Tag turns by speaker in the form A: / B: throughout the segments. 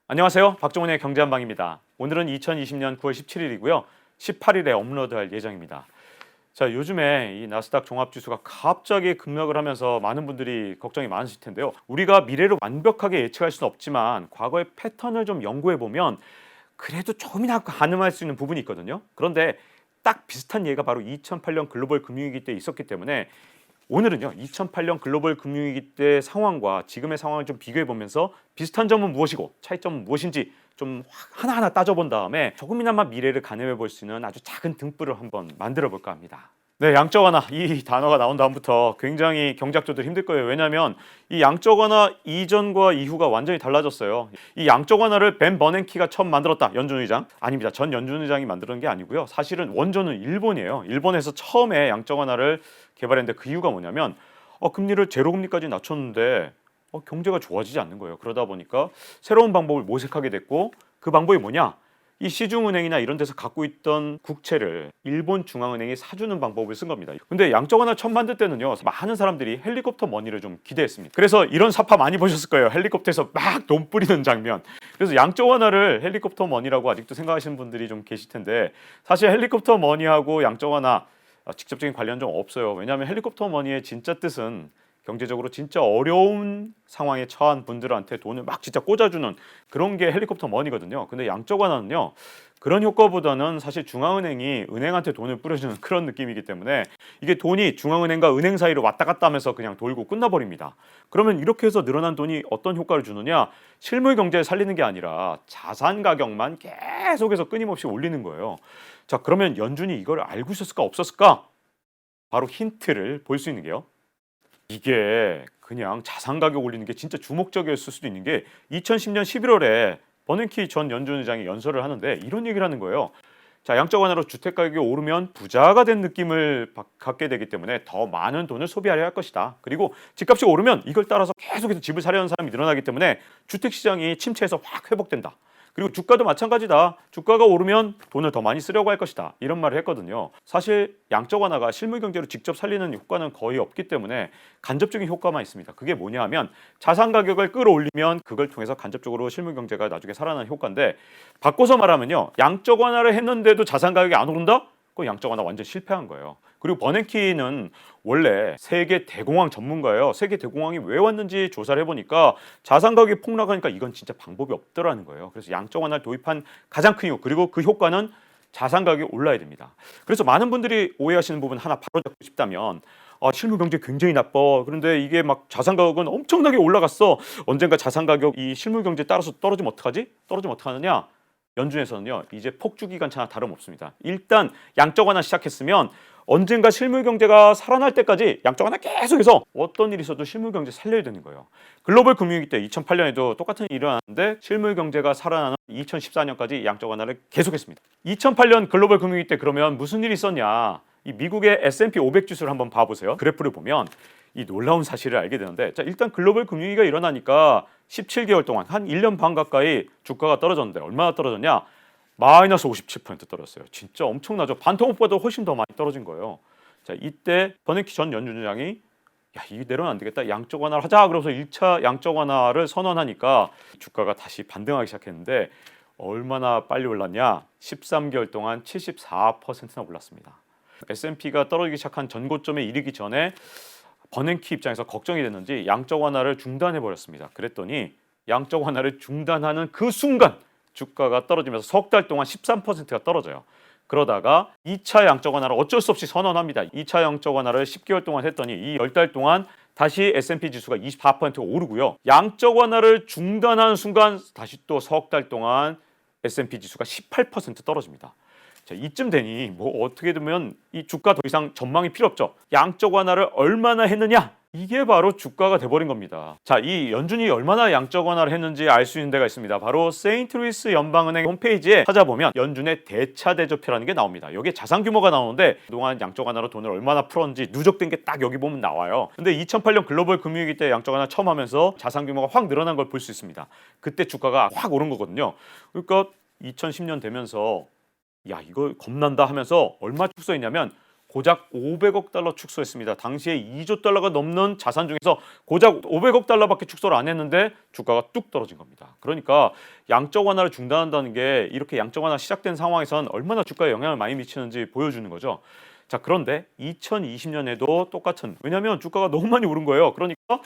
A: 안녕하세요. 박종훈의 경제한방입니다. 오늘은 2020년 9월 17일이고요. 18일에 업로드할 예정입니다. 자, 요즘에 이 나스닥 종합지수가 갑자기 급락을 하면서 많은 분들이 걱정이 많으실 텐데요. 우리가 미래를 완벽하게 예측할 수는 없지만 과거의 패턴을 좀 연구해 보면 그래도 조금이나 가늠할 수 있는 부분이 있거든요. 그런데 딱 비슷한 예가 바로 2008년 글로벌 금융위기 때 있었기 때문에 오늘은요 2008년 글로벌 금융위기 때 상황과 지금의 상황을 좀 비교해 보면서 비슷한 점은 무엇이고 차이점은 무엇인지 좀 하나하나 따져본 다음에 조금이나마 미래를 가늠해 볼 수 있는 아주 작은 등불을 한번 만들어 볼까 합니다. 네, 양적 완화 이 단어가 나온 다음부터 굉장히 경제학자들 힘들 거예요. 왜냐하면 이 양적 완화 이전과 이후가 완전히 달라졌어요. 이 양적 완화를 벤 버냉키가 처음 만들었다. 연준 의장 아닙니다. 전 연준 의장이 만드는 게 아니고요. 사실은 원조는 일본이에요. 일본에서 처음에 양적 완화를 개발했는데 그 이유가 뭐냐면 금리를 제로 금리까지 낮췄는데 경제가 좋아지지 않는 거예요. 그러다 보니까 새로운 방법을 모색하게 됐고 그 방법이 뭐냐? 이 시중은행이나 이런 데서 갖고 있던 국채를 일본 중앙은행이 사주는 방법을 쓴 겁니다. 근데 양적 완화 처음 만들 때는요 많은 사람들이 헬리콥터 머니를 좀 기대했습니다. 그래서 이런 사파 많이 보셨을 거예요. 헬리콥터에서 막 돈 뿌리는 장면. 그래서 양적 완화를 헬리콥터 머니라고 아직도 생각하시는 분들이 좀 계실 텐데 사실 헬리콥터 머니하고 양적 완화 직접적인 관련 좀 없어요. 왜냐하면 헬리콥터 머니의 진짜 뜻은 경제적으로 진짜 어려운 상황에 처한 분들한테 돈을 막 진짜 꽂아주는 그런 게 헬리콥터 머니거든요. 근데 양적 완화는요 그런 효과보다는 사실 중앙은행이 은행한테 돈을 뿌려주는 그런 느낌이기 때문에 이게 돈이 중앙은행과 은행 사이로 왔다 갔다 하면서 그냥 돌고 끝나버립니다. 그러면 이렇게 해서 늘어난 돈이 어떤 효과를 주느냐? 실물 경제를 살리는 게 아니라 자산 가격만 계속해서 끊임없이 올리는 거예요. 자, 그러면 연준이 이걸 알고 있었을까 없었을까? 바로 힌트를 볼 수 있는 게요. 이게 그냥 자산 가격 올리는 게 진짜 주목적이었을 수도 있는 게 2010년 11월에 버냉키 전 연준 의장이 연설을 하는데 이런 얘기를 하는 거예요. 자, 양적 완화로 주택 가격이 오르면 부자가 된 느낌을 갖게 되기 때문에 더 많은 돈을 소비하려 할 것이다. 그리고 집값이 오르면 이걸 따라서 계속해서 집을 사려는 사람이 늘어나기 때문에 주택 시장이 침체해서 확 회복된다. 그리고 주가도 마찬가지다. 주가가 오르면 돈을 더 많이 쓰려고 할 것이다. 이런 말을 했거든요. 사실 양적 완화가 실물 경제로 직접 살리는 효과는 거의 없기 때문에 간접적인 효과만 있습니다. 그게 뭐냐 하면 자산 가격을 끌어올리면 그걸 통해서 간접적으로 실물 경제가 나중에 살아나는 효과인데 바꿔서 말하면요. 양적 완화를 했는데도 자산 가격이 안 오른다? 그 양적 완화 완전 실패한 거예요. 그리고 버냉키는 원래 세계 대공황 전문가예요. 세계 대공황이 왜 왔는지 조사를 해보니까 자산 가격이 폭락하니까 이건 진짜 방법이 없더라는 거예요. 그래서 양적 완화를 도입한 가장 큰 이유 그리고 그 효과는 자산 가격이 올라야 됩니다. 그래서 많은 분들이 오해하시는 부분 하나 바로 잡고 싶다면 실물 경제 굉장히 나빠. 그런데 이게 막 자산 가격은 엄청나게 올라갔어. 언젠가 자산 가격 이 실물 경제에 따라서 떨어지면 어떡하지? 떨어지면 어떡하느냐? 연준에서는요 이제 폭주 기간차나 다름없습니다. 일단 양적 완화 시작했으면 언젠가 실물 경제가 살아날 때까지 양적 완화 계속해서 어떤 일이 있어도 실물 경제 살려야 되는 거예요. 글로벌 금융위기 때 2008년에도 똑같은 일이 일어났는데 실물 경제가 살아나는 2014년까지 양적 완화를 계속했습니다. 2008년 글로벌 금융위기 때 그러면 무슨 일이 있었냐? 이 미국의 S&P 500 지수를 한번 봐보세요. 그래프를 보면 이 놀라운 사실을 알게 되는데 자, 일단 글로벌 금융위기가 일어나니까 17개월 동안 한 1년 반 가까이 주가가 떨어졌는데 얼마나 떨어졌냐? 마이너스 57% 떨어졌어요. 진짜 엄청나죠. 반토막보다 훨씬 더 많이 떨어진 거예요. 자, 이때 버냉키 전 연준 의장이 야, 이게 내려는 안 되겠다. 양적 완화를 하자. 그래서 1차 양적 완화를 선언하니까 주가가 다시 반등하기 시작했는데 얼마나 빨리 올랐냐? 13개월 동안 74%나 올랐습니다. S&P가 떨어지기 시작한 전고점에 이르기 전에 버냉키 입장에서 걱정이 됐는지 양적 완화를 중단해 버렸습니다. 그랬더니 양적 완화를 중단하는 그 순간 주가가 떨어지면서 석 달 동안 13%가 떨어져요. 그러다가 2차 양적 완화를 어쩔 수 없이 선언합니다. 2차 양적 완화를 10개월 동안 했더니 이 10달 동안 다시 S&P 지수가 24%가 오르고요. 양적 완화를 중단하는 순간 다시 또 석 달 동안 S&P 지수가 18% 떨어집니다. 자, 이쯤 되니 뭐 어떻게 되면 이 주가 더 이상 전망이 필요 없죠. 양적 완화를 얼마나 했느냐? 이게 바로 주가가 돼버린 겁니다. 자, 이 연준이 얼마나 양적 완화를 했는지 알 수 있는 데가 있습니다. 바로 세인트루이스 연방은행 홈페이지에 찾아보면 연준의 대차대조표라는 게 나옵니다. 여기에 자산 규모가 나오는데 그동안 양적 완화로 돈을 얼마나 풀었는지 누적된 게 딱 여기 보면 나와요. 근데 2008년 글로벌 금융위기 때 양적 완화 처음 하면서 자산 규모가 확 늘어난 걸 볼 수 있습니다. 그때 주가가 확 오른 거거든요. 그러니까 2010년 되면서 야 이거 겁난다 하면서 얼마 축소했냐면 고작 500억 달러 축소했습니다. 당시에 2조 달러가 넘는 자산 중에서 고작 500억 달러밖에 축소를 안 했는데 주가가 뚝 떨어진 겁니다. 그러니까 양적 완화를 중단한다는 게 이렇게 양적 완화 시작된 상황에선 얼마나 주가에 영향을 많이 미치는지 보여주는 거죠. 자, 그런데 2020년에도 똑같은, 왜냐하면 주가가 너무 많이 오른 거예요. 그러니까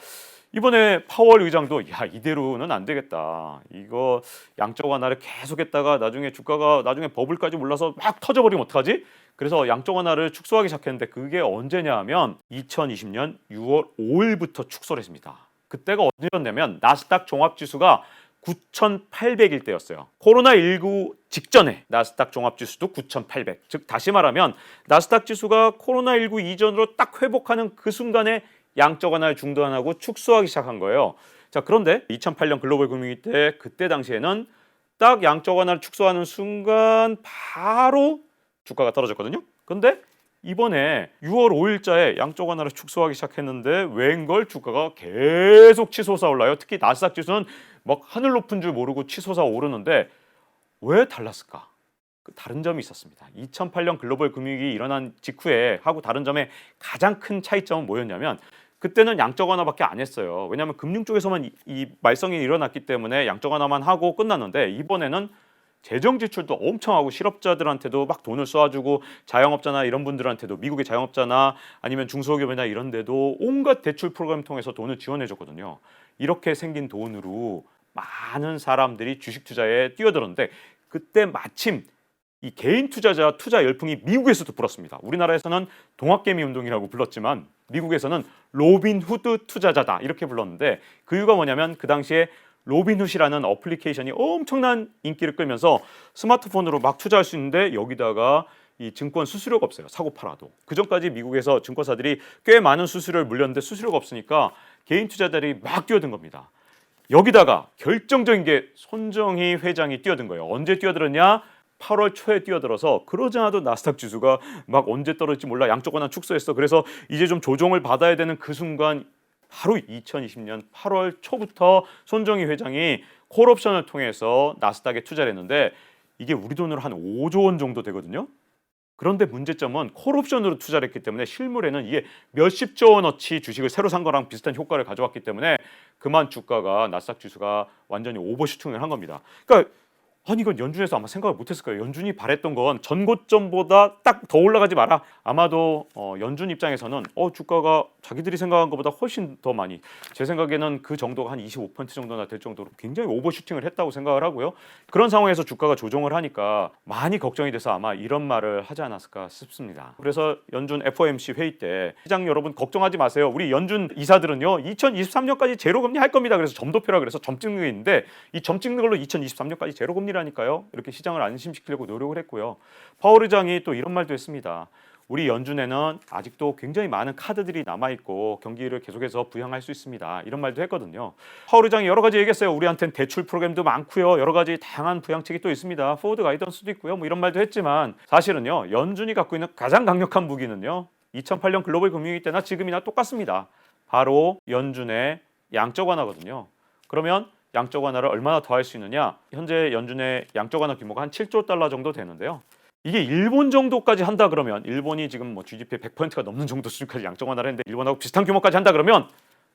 A: 이번에 파월 의장도 야, 이대로는 안 되겠다. 이거 양적 완화를 계속했다가 나중에 주가가 나중에 버블까지 올라서 막 터져버리면 어떡하지? 그래서 양적 완화를 축소하기 시작했는데 그게 언제냐 하면 2020년 6월 5일부터 축소를 했습니다. 그때가 언제였냐면 나스닥 종합지수가 9,800일 때였어요. 코로나19 직전에 나스닥 종합지수도 9,800. 즉 다시 말하면 나스닥 지수가 코로나19 이전으로 딱 회복하는 그 순간에 양적 완화를 중단하고 축소하기 시작한 거예요. 자, 그런데 2008년 글로벌 금융위기 때 그때 당시에는 딱 양적 완화를 축소하는 순간 바로 주가가 떨어졌거든요. 근데 이번에 6월 5일자에 양적 완화를 축소하기 시작했는데 웬걸 주가가 계속 치솟아 올라요. 특히 나스닥 지수는 막 하늘 높은 줄 모르고 치솟아 오르는데 왜 달랐을까? 그 다른 점이 있었습니다. 2008년 글로벌 금융위기 일어난 직후에 하고 다른 점의 가장 큰 차이점은 뭐였냐면 그때는 양적 완화밖에 안 했어요. 왜냐하면 금융 쪽에서만 이 말썽이 일어났기 때문에 양적 완화만 하고 끝났는데 이번에는 재정 지출도 엄청 하고 실업자들한테도 막 돈을 쏘아주고 자영업자나 이런 분들한테도 미국의 자영업자나 아니면 중소기업이나 이런 데도 온갖 대출 프로그램 통해서 돈을 지원해 줬거든요. 이렇게 생긴 돈으로 많은 사람들이 주식 투자에 뛰어들었는데 그때 마침 이 개인 투자자 투자 열풍이 미국에서도 불었습니다. 우리나라에서는 동학개미 운동이라고 불렀지만 미국에서는 로빈후드 투자자다 이렇게 불렀는데 그 이유가 뭐냐면 그 당시에 로빈훗이라는 어플리케이션이 엄청난 인기를 끌면서 스마트폰으로 막 투자할 수 있는데 여기다가 이 증권 수수료가 없어요. 사고 팔아도. 그전까지 미국에서 증권사들이 꽤 많은 수수료를 물렸는데 수수료가 없으니까 개인 투자자들이 막 뛰어든 겁니다. 여기다가 결정적인 게 손정희 회장이 뛰어든 거예요. 언제 뛰어들었냐? 8월 초에 뛰어들어서 그러지 않아도 나스닥 지수가 막 언제 떨어질지 몰라 양적 완화 축소했어. 그래서 이제 좀 조정을 받아야 되는 그 순간 바로 2020년 8월 초부터 손정희 회장이 콜옵션을 통해서 나스닥에 투자를 했는데 이게 우리 돈으로 한 5조 원 정도 되거든요. 그런데 문제점은 콜옵션으로 투자를 했기 때문에 실물에는 이게 몇십조 원어치 주식을 새로 산 거랑 비슷한 효과를 가져왔기 때문에 그만 주가가 나스닥 지수가 완전히 오버슈팅을 한 겁니다. 그러니까 아니 이건 연준에서 아마 생각을 못했을 거예요. 연준이 바랬던 건 전고점보다 딱 더 올라가지 마라. 아마도 연준 입장에서는 주가가 자기들이 생각한 것보다 훨씬 더 많이 제 생각에는 그 정도가 한 25% 정도나 될 정도로 굉장히 오버슈팅을 했다고 생각을 하고요. 그런 상황에서 주가가 조정을 하니까 많이 걱정이 돼서 아마 이런 말을 하지 않았을까 싶습니다. 그래서 연준 FOMC 회의 때 시장 여러분 걱정하지 마세요. 우리 연준 이사들은요 2023년까지 제로금리 할 겁니다. 그래서 점도표라 그래서 점 찍는 게 있는데 이 점 찍는 걸로 2023년까지 제로금리 라니까요. 이렇게 시장을 안심시키려고 노력을 했고요. 파월 의장이 또 이런 말도 했습니다. 우리 연준에는 아직도 굉장히 많은 카드들이 남아있고 경기를 계속해서 부양할 수 있습니다. 이런 말도 했거든요. 파월 의장이 여러 가지 얘기했어요. 우리한테는 대출 프로그램도 많고요. 여러 가지 다양한 부양책이 또 있습니다. 포워드 가이던스도 있고요. 뭐 이런 말도 했지만 사실은요. 연준이 갖고 있는 가장 강력한 무기는요. 2008년 글로벌 금융위기 때나 지금이나 똑같습니다. 바로 연준의 양적 완화거든요. 그러면 양적 완화를 얼마나 더 할 수 있느냐? 현재 연준의 양적 완화 규모가 한 7조 달러 정도 되는데요. 이게 일본 정도까지 한다 그러면 일본이 지금 뭐 GDP 100%가 넘는 정도 수준까지 양적 완화를 했는데 일본하고 비슷한 규모까지 한다 그러면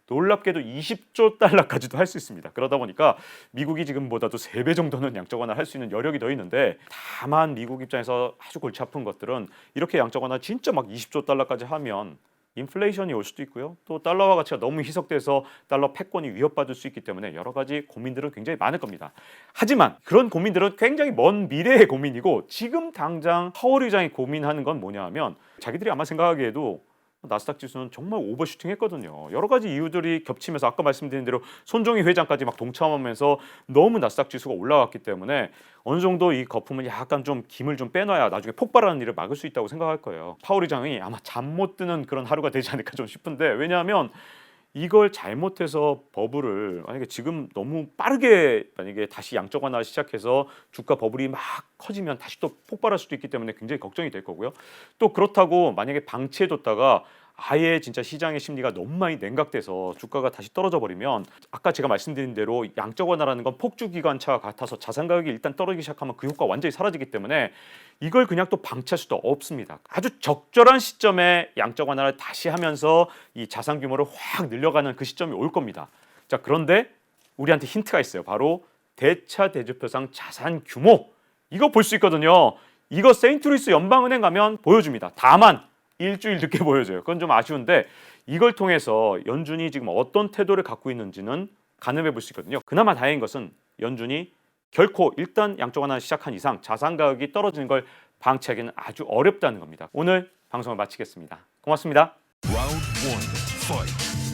A: 놀랍게도 20조 달러까지도 할 수 있습니다. 그러다 보니까 미국이 지금보다도 3배 정도는 양적 완화를 할 수 있는 여력이 더 있는데 다만 미국 입장에서 아주 골치 아픈 것들은 이렇게 양적 완화 진짜 막 20조 달러까지 하면 인플레이션이 올 수도 있고요. 또 달러화 가치가 너무 희석돼서 달러 패권이 위협받을 수 있기 때문에 여러 가지 고민들은 굉장히 많을 겁니다. 하지만 그런 고민들은 굉장히 먼 미래의 고민이고 지금 당장 파월 의장이 고민하는 건 뭐냐 하면 자기들이 아마 생각하기에도 나스닥 지수는 정말 오버슈팅했거든요. 여러 가지 이유들이 겹치면서 아까 말씀드린 대로 손정희 회장까지 막 동참하면서 너무 나스닥 지수가 올라갔기 때문에 어느 정도 이 거품은 약간 좀 김을 좀 빼놔야 나중에 폭발하는 일을 막을 수 있다고 생각할 거예요. 파월 의장이 아마 잠 못 드는 그런 하루가 되지 않을까 좀 싶은데 왜냐하면 이걸 잘못해서 버블을 만약에 지금 너무 빠르게 만약에 다시 양적 완화 시작해서 주가 버블이 막 커지면 다시 또 폭발할 수도 있기 때문에 굉장히 걱정이 될 거고요. 또 그렇다고 만약에 방치해뒀다가 아예 진짜 시장의 심리가 너무 많이 냉각돼서 주가가 다시 떨어져 버리면 아까 제가 말씀드린 대로 양적 완화라는 건 폭주 기관차와 같아서 자산 가격이 일단 떨어지기 시작하면 그 효과 완전히 사라지기 때문에 이걸 그냥 또 방치할 수도 없습니다. 아주 적절한 시점에 양적 완화를 다시 하면서 이 자산 규모를 확 늘려가는 그 시점이 올 겁니다. 자, 그런데 우리한테 힌트가 있어요. 바로 대차 대조표상 자산 규모. 이거 볼 수 있거든요. 이거 세인트루이스 연방은행 가면 보여줍니다. 다만 일주일 늦게 보여줘요. 그건 좀 아쉬운데 이걸 통해서 연준이 지금 어떤 태도를 갖고 있는지는 가늠해 볼 수 있거든요. 그나마 다행인 것은 연준이 결코 일단 양적 완화 시작한 이상 자산 가격이 떨어지는 걸 방치하기는 아주 어렵다는 겁니다. 오늘 방송을 마치겠습니다. 고맙습니다.
B: Round one, fight.